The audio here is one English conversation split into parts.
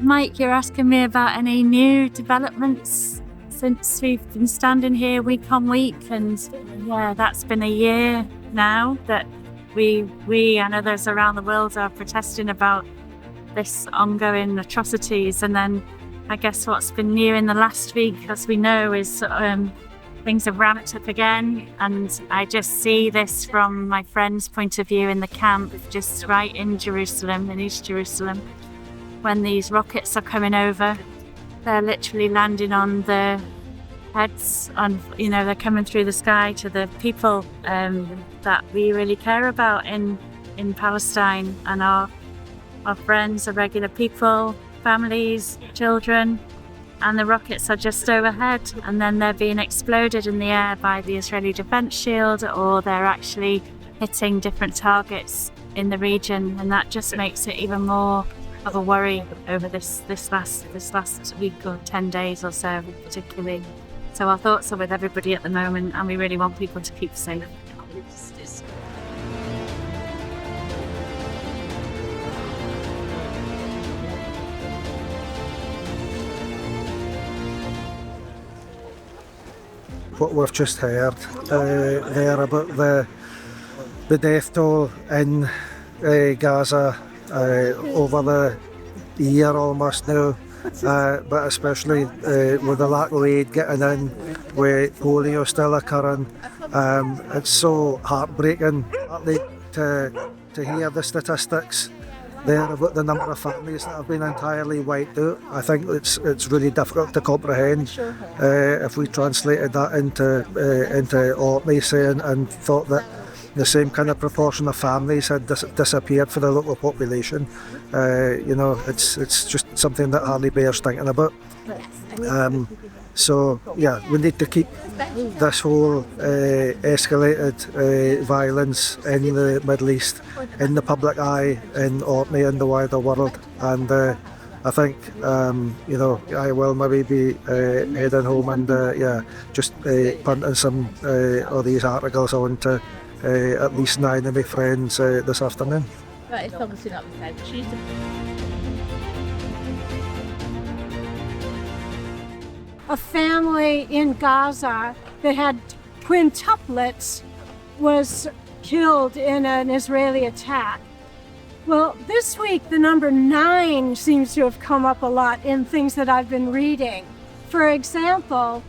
Mike, you're asking me about any new developments since we've been standing here week on week, and yeah, that's been a year now that we and others around the world are protesting about this ongoing atrocities. And then I guess what's been new in the last week, as we know, is things have ramped up again, and I just see this from my friend's point of view in the camp, just right in Jerusalem, in East Jerusalem. When these rockets are coming over, they're literally landing on the heads, they're coming through the sky to the people that we really care about in Palestine, and our friends are regular people, families, children, and the rockets are just overhead, and then they're being exploded in the air by the Israeli Defense Shield, or they're actually hitting different targets in the region, and that just makes it even more of a worry over this last week or 10 days or so particularly. So our thoughts are with everybody at the moment, and we really want people to keep safe. What we've just heard there about the death toll in Gaza over the year almost now, but especially with the lack of aid getting in, with polio still occurring. It's so heartbreaking to hear the statistics there about the number of families that have been entirely wiped out. I think it's really difficult to comprehend. If we translated that into Orkney, saying, and thought that the same kind of proportion of families had disappeared for the local population, it's just something that hardly bears thinking about. So yeah, we need to keep this whole escalated violence in the Middle East in the public eye, in Orkney and the wider world. And I think I will maybe be heading home and just punting some of these articles on to at least 9 of my friends this afternoon. But it's obviously not the same. A family in Gaza that had quintuplets was killed in an Israeli attack. Well, this week the number 9 seems to have come up a lot in things that I've been reading. For example,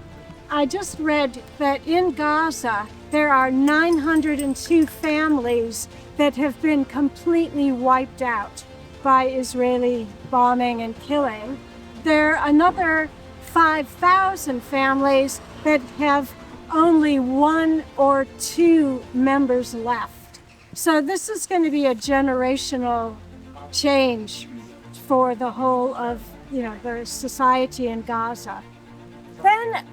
I just read that in Gaza there are 902 families that have been completely wiped out by Israeli bombing and killing. There are another 5,000 families that have only 1 or 2 members left. So this is going to be a generational change for the whole of the society in Gaza. Then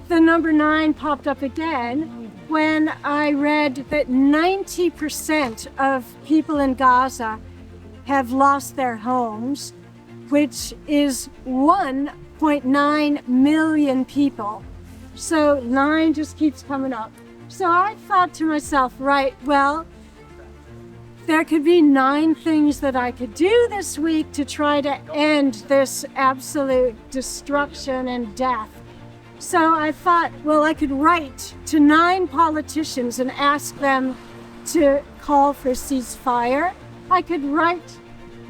the number 9 popped up again when I read that 90% of people in Gaza have lost their homes, which is 1.9 million people. So 9 just keeps coming up. So I thought to myself, right, well, there could be 9 things that I could do this week to try to end this absolute destruction and death. So I thought, well, I could write to 9 politicians and ask them to call for ceasefire. I could write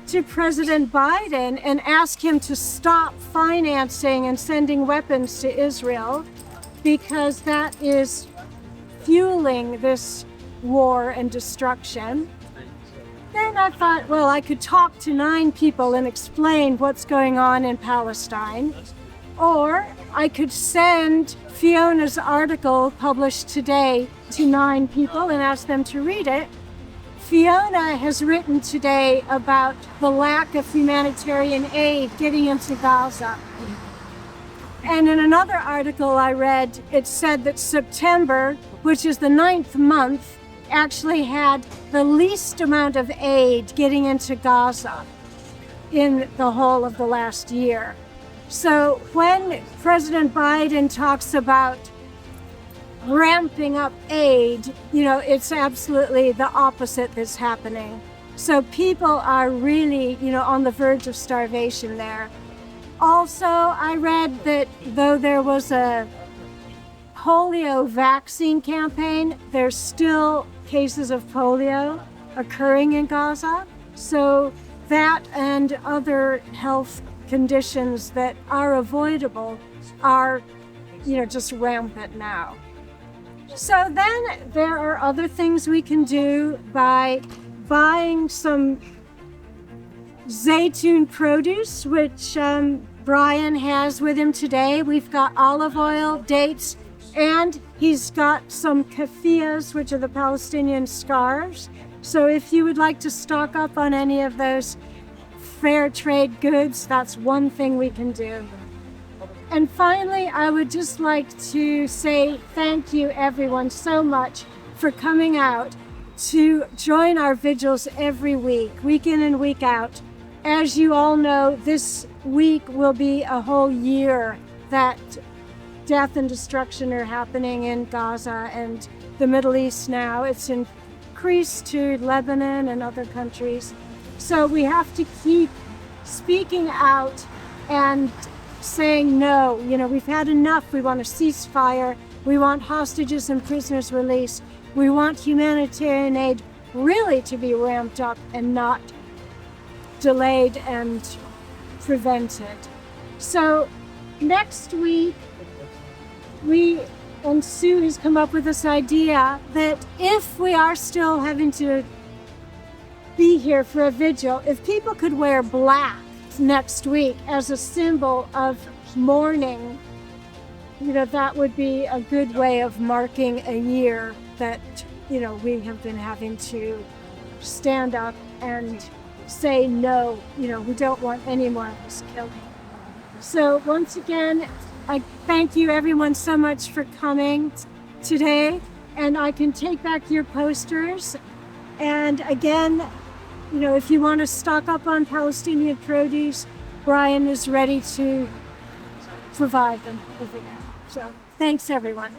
to President Biden and ask him to stop financing and sending weapons to Israel, because that is fueling this war and destruction. Then I thought, well, I could talk to 9 people and explain what's going on in Palestine. Or I could send Fiona's article published today to 9 people and ask them to read it. Fiona has written today about the lack of humanitarian aid getting into Gaza. And in another article I read, it said that September, which is the 9th month, actually had the least amount of aid getting into Gaza in the whole of the last year. So when President Biden talks about ramping up aid, it's absolutely the opposite that's happening. So people are really, on the verge of starvation there. Also, I read that though there was a polio vaccine campaign, there's still cases of polio occurring in Gaza. So that and other health conditions that are avoidable are, just rampant now. So then there are other things we can do by buying some zaytun produce, which Brian has with him today. We've got olive oil, dates, and he's got some keffiyehs, which are the Palestinian scarves. So if you would like to stock up on any of those fair trade goods, that's one thing we can do. And finally, I would just like to say thank you everyone so much for coming out to join our vigils every week in and week out. As you all know, this week will be a whole year that death and destruction are happening in Gaza and the Middle East now. It's increased to Lebanon and other countries. So we have to keep speaking out and saying no. We've had enough. We want a ceasefire. We want hostages and prisoners released. We want humanitarian aid really to be ramped up and not delayed and prevented. So next week, Sue has come up with this idea that if we are still having to be here for a vigil, if people could wear black next week as a symbol of mourning, that would be a good way of marking a year that, we have been having to stand up and say no, we don't want any more of this killing. So once again, I thank you everyone so much for coming today, and I can take back your posters. And again, if you want to stock up on Palestinian produce, Brian is ready to provide them over there. So thanks everyone.